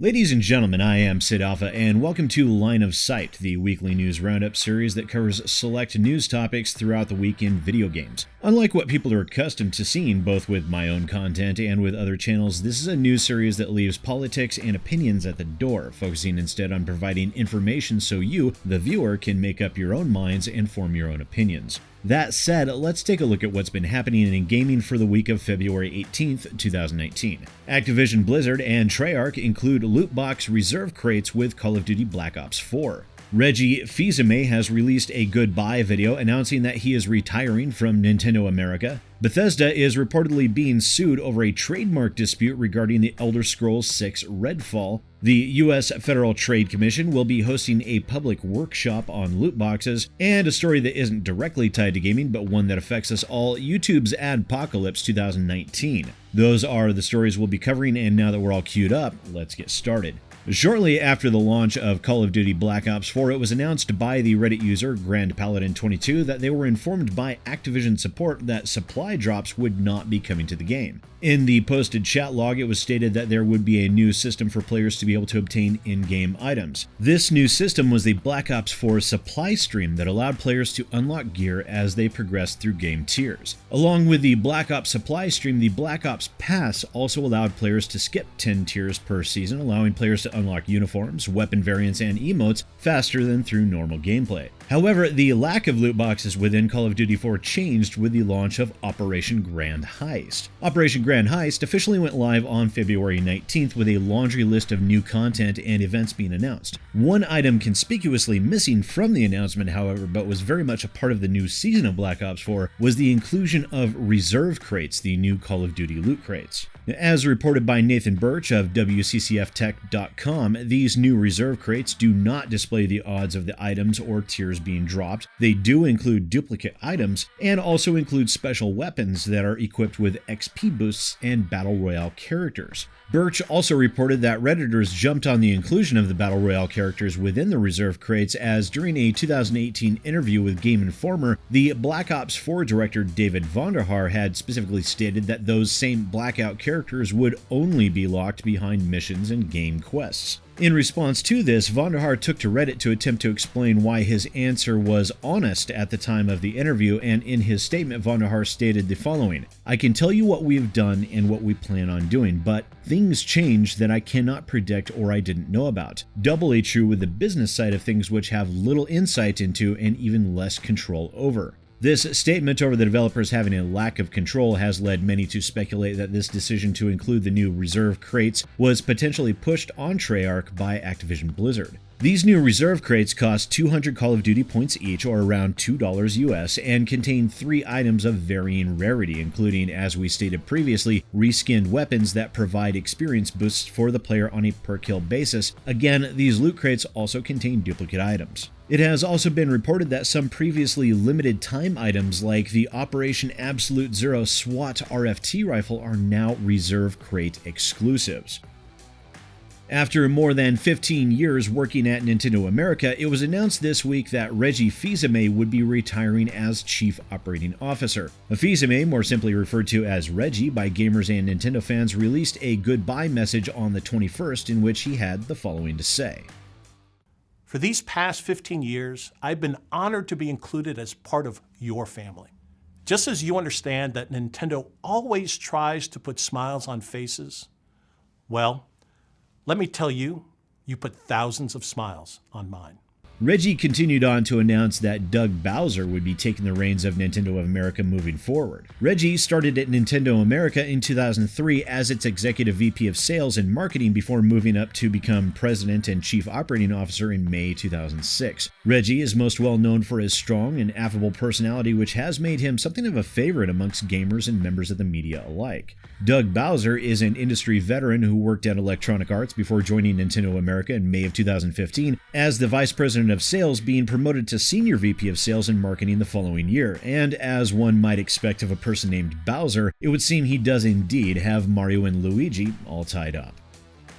Ladies and gentlemen, I am SidAlpha, and welcome to Line of Sight, the weekly news roundup series that covers select news topics throughout the week in video games. Unlike what people are accustomed to seeing, both with my own content and with other channels, this is a news series that leaves politics and opinions at the door, focusing instead on providing information so you, the viewer, can make up your own minds and form your own opinions. That said, let's take a look at what's been happening in gaming for the week of February 18th, 2019. Activision Blizzard and Treyarch include loot box reserve crates with Call of Duty Black Ops 4. Reggie Fils-Aime has released a goodbye video announcing that he is retiring from Nintendo America. Bethesda is reportedly being sued over a trademark dispute regarding the Elder Scrolls VI Redfall. The U.S. Federal Trade Commission will be hosting a public workshop on loot boxes, and a story that isn't directly tied to gaming, but one that affects us all, YouTube's Adpocalypse 2019. Those are the stories we'll be covering, and now that we're all queued up, let's get started. Shortly after the launch of Call of Duty Black Ops 4, it was announced by the Reddit user GrandPaladin22 that they were informed by Activision support that supply drops would not be coming to the game. In the posted chat log, it was stated that there would be a new system for players to be able to obtain in-game items. This new system was the Black Ops 4 supply stream that allowed players to unlock gear as they progressed through game tiers. Along with the Black Ops supply stream, the Black Ops Pass also allowed players to skip 10 tiers per season, allowing players to unlock uniforms, weapon variants, and emotes faster than through normal gameplay. However, the lack of loot boxes within Call of Duty 4 changed with the launch of Operation Grand Heist. Operation Grand Heist officially went live on February 19th with a laundry list of new content and events being announced. One item conspicuously missing from the announcement, however, but was very much a part of the new season of Black Ops 4, was the inclusion of reserve crates, the new Call of Duty loot crates. As reported by Nathan Birch of WCCFtech.com, these new reserve crates do not display the odds of the items or tiers being dropped. They do include duplicate items and also include special weapons that are equipped with XP boosts and Battle Royale characters. Birch also reported that Redditors jumped on the inclusion of the Battle Royale characters within the reserve crates, as during a 2018 interview with Game Informer, the Black Ops 4 director David Vonderhaar had specifically stated that those same Blackout characters would only be locked behind missions and game quests. In response to this, Vonderhaar took to Reddit to attempt to explain why his answer was honest at the time of the interview, and in his statement, Vonderhaar stated the following: "I can tell you what we've done and what we plan on doing, but things change that I cannot predict or I didn't know about. Doubly true with the business side of things, which have little insight into and even less control over." This statement over the developers having a lack of control has led many to speculate that this decision to include the new reserve crates was potentially pushed on Treyarch by Activision Blizzard. These new reserve crates cost 200 Call of Duty points each, or around $2 US, and contain 3 items of varying rarity, including, as we stated previously, reskinned weapons that provide experience boosts for the player on a per-kill basis. Again, these loot crates also contain duplicate items. It has also been reported that some previously limited time items like the Operation Absolute Zero SWAT RFT rifle are now reserve crate exclusives. After more than 15 years working at Nintendo America, it was announced this week that Reggie Fils-Aime would be retiring as Chief Operating Officer. Fils-Aime, more simply referred to as Reggie by gamers and Nintendo fans, released a goodbye message on the 21st in which he had the following to say. For these past 15 years, I've been honored to be included as part of your family. Just as you understand that Nintendo always tries to put smiles on faces, well, let me tell you, you put thousands of smiles on mine. Reggie continued on to announce that Doug Bowser would be taking the reins of Nintendo of America moving forward. Reggie started at Nintendo America in 2003 as its Executive VP of Sales and Marketing before moving up to become President and Chief Operating Officer in May 2006. Reggie is most well known for his strong and affable personality, which has made him something of a favorite amongst gamers and members of the media alike. Doug Bowser is an industry veteran who worked at Electronic Arts before joining Nintendo America in May of 2015 as the Vice President of Sales, being promoted to Senior VP of Sales and Marketing the following year. And as one might expect of a person named Bowser, it would seem he does indeed have Mario and Luigi all tied up.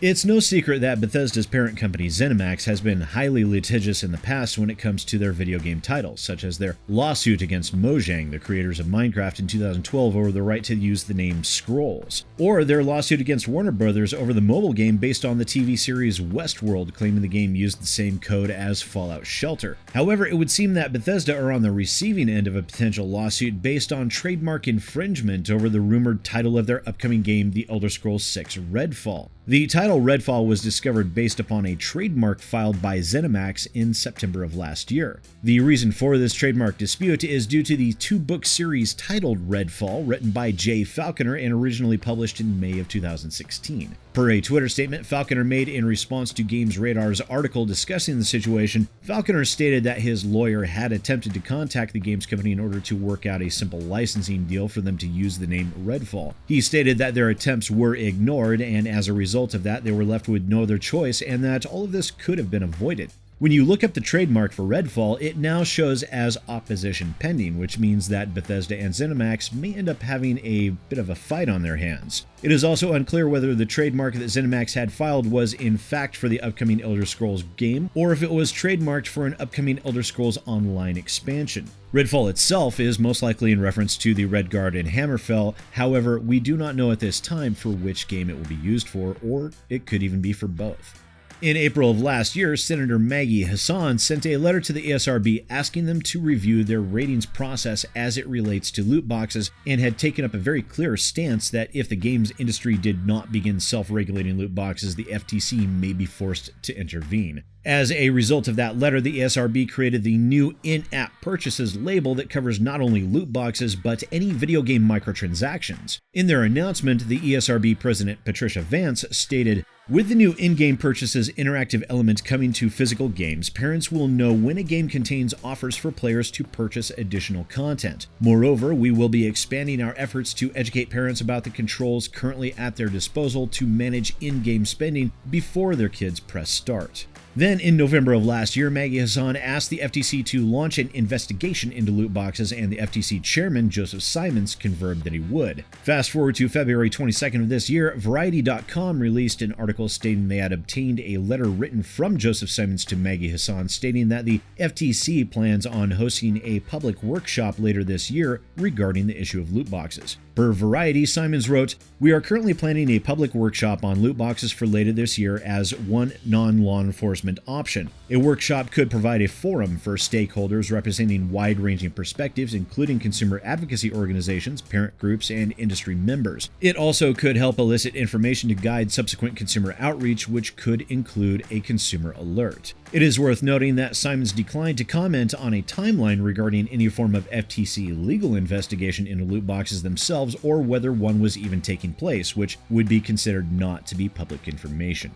It's no secret that Bethesda's parent company ZeniMax has been highly litigious in the past when it comes to their video game titles, such as their lawsuit against Mojang, the creators of Minecraft in 2012, over the right to use the name Scrolls, or their lawsuit against Warner Brothers over the mobile game based on the TV series Westworld, claiming the game used the same code as Fallout Shelter. However, it would seem that Bethesda are on the receiving end of a potential lawsuit based on trademark infringement over the rumored title of their upcoming game, The Elder Scrolls VI Redfall. The title Redfall was discovered based upon a trademark filed by ZeniMax in September of last year. The reason for this trademark dispute is due to the two-book series titled Redfall, written by Jay Falconer and originally published in May of 2016. Per a Twitter statement Falconer made in response to Games Radar's article discussing the situation, Falconer stated that his lawyer had attempted to contact the games company in order to work out a simple licensing deal for them to use the name Redfall. He stated that their attempts were ignored, and as a result of that, they were left with no other choice, and that all of this could have been avoided. When you look up the trademark for Redfall, it now shows as opposition pending, which means that Bethesda and ZeniMax may end up having a bit of a fight on their hands. It is also unclear whether the trademark that ZeniMax had filed was in fact for the upcoming Elder Scrolls game, or if it was trademarked for an upcoming Elder Scrolls Online expansion. Redfall itself is most likely in reference to the Redguard and Hammerfell, however, we do not know at this time for which game it will be used for, or it could even be for both. In April of last year, Senator Maggie Hassan sent a letter to the ESRB asking them to review their ratings process as it relates to loot boxes, and had taken up a very clear stance that if the games industry did not begin self-regulating loot boxes, the FTC may be forced to intervene. As a result of that letter, the ESRB created the new in-app purchases label that covers not only loot boxes, but any video game microtransactions. In their announcement, the ESRB President Patricia Vance stated, "With the new in-game purchases interactive element coming to physical games, parents will know when a game contains offers for players to purchase additional content. Moreover, we will be expanding our efforts to educate parents about the controls currently at their disposal to manage in-game spending before their kids press start." Then, in November of last year, Maggie Hassan asked the FTC to launch an investigation into loot boxes, and the FTC chairman, Joseph Simons, confirmed that he would. Fast forward to February 22nd of this year, Variety.com released an article stating they had obtained a letter written from Joseph Simons to Maggie Hassan stating that the FTC plans on hosting a public workshop later this year regarding the issue of loot boxes. Per Variety, Simons wrote, "We are currently planning a public workshop on loot boxes for later this year as one non-law enforcement option. A workshop could provide a forum for stakeholders representing wide-ranging perspectives, including consumer advocacy organizations, parent groups, and industry members. It also could help elicit information to guide subsequent consumer outreach, which could include a consumer alert." It is worth noting that Simons declined to comment on a timeline regarding any form of FTC legal investigation into loot boxes themselves, or whether one was even taking place, which would be considered not to be public information.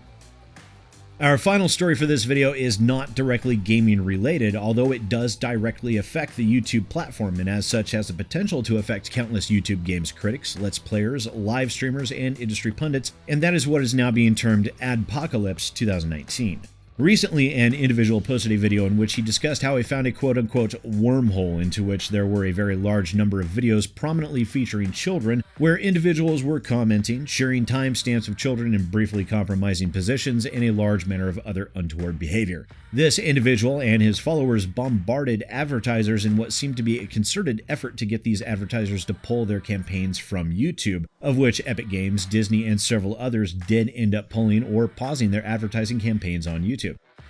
Our final story for this video is not directly gaming related, although it does directly affect the YouTube platform, and as such has the potential to affect countless YouTube games critics, let's players, live streamers, and industry pundits, and that is what is now being termed Adpocalypse 2019. Recently, an individual posted a video in which he discussed how he found a quote-unquote wormhole into which there were a very large number of videos prominently featuring children, where individuals were commenting, sharing timestamps of children in briefly compromising positions, and a large manner of other untoward behavior. This individual and his followers bombarded advertisers in what seemed to be a concerted effort to get these advertisers to pull their campaigns from YouTube, of which Epic Games, Disney, and several others did end up pulling or pausing their advertising campaigns on YouTube.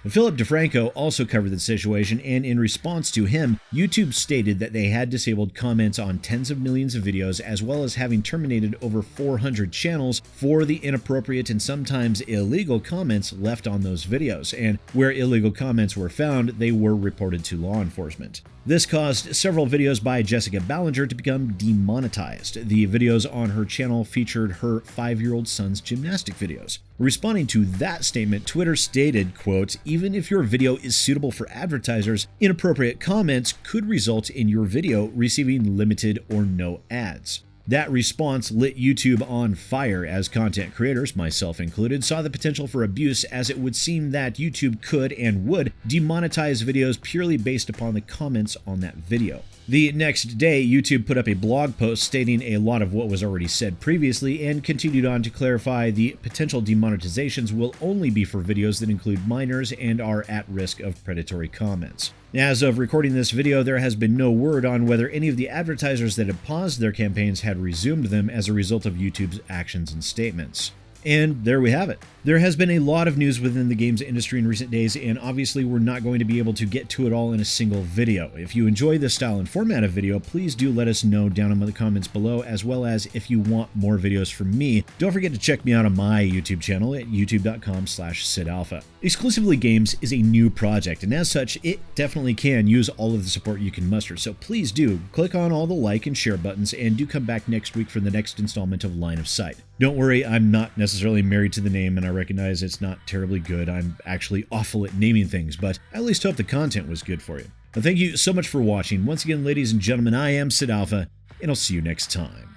Philip DeFranco also covered the situation, and in response to him, YouTube stated that they had disabled comments on tens of millions of videos, as well as having terminated over 400 channels for the inappropriate and sometimes illegal comments left on those videos, and where illegal comments were found, they were reported to law enforcement. This caused several videos by Jessica Ballinger to become demonetized. The videos on her channel featured her 5-year-old son's gymnastic videos. Responding to that statement, Twitter stated, quote, "Even if your video is suitable for advertisers, inappropriate comments could result in your video receiving limited or no ads." That response lit YouTube on fire, as content creators, myself included, saw the potential for abuse, as it would seem that YouTube could and would demonetize videos purely based upon the comments on that video. The next day, YouTube put up a blog post stating a lot of what was already said previously and continued on to clarify the potential demonetizations will only be for videos that include minors and are at risk of predatory comments. As of recording this video, there has been no word on whether any of the advertisers that had paused their campaigns had resumed them as a result of YouTube's actions and statements. And there we have it. There has been a lot of news within the games industry in recent days, and obviously we're not going to be able to get to it all in a single video. If you enjoy this style and format of video, please do let us know down in the comments below, as well as if you want more videos from me, don't forget to check me out on my YouTube channel at youtube.com/SidAlpha. Exclusively Games is a new project, and as such, it definitely can use all of the support you can muster, so please do click on all the like and share buttons, and do come back next week for the next installment of Line of Sight. Don't worry, I'm not necessarily married to the name, and I recognize it's not terribly good. I'm actually awful at naming things, but I at least hope the content was good for you. Thank you so much for watching. Once again, ladies and gentlemen, I am SidAlpha, and I'll see you next time.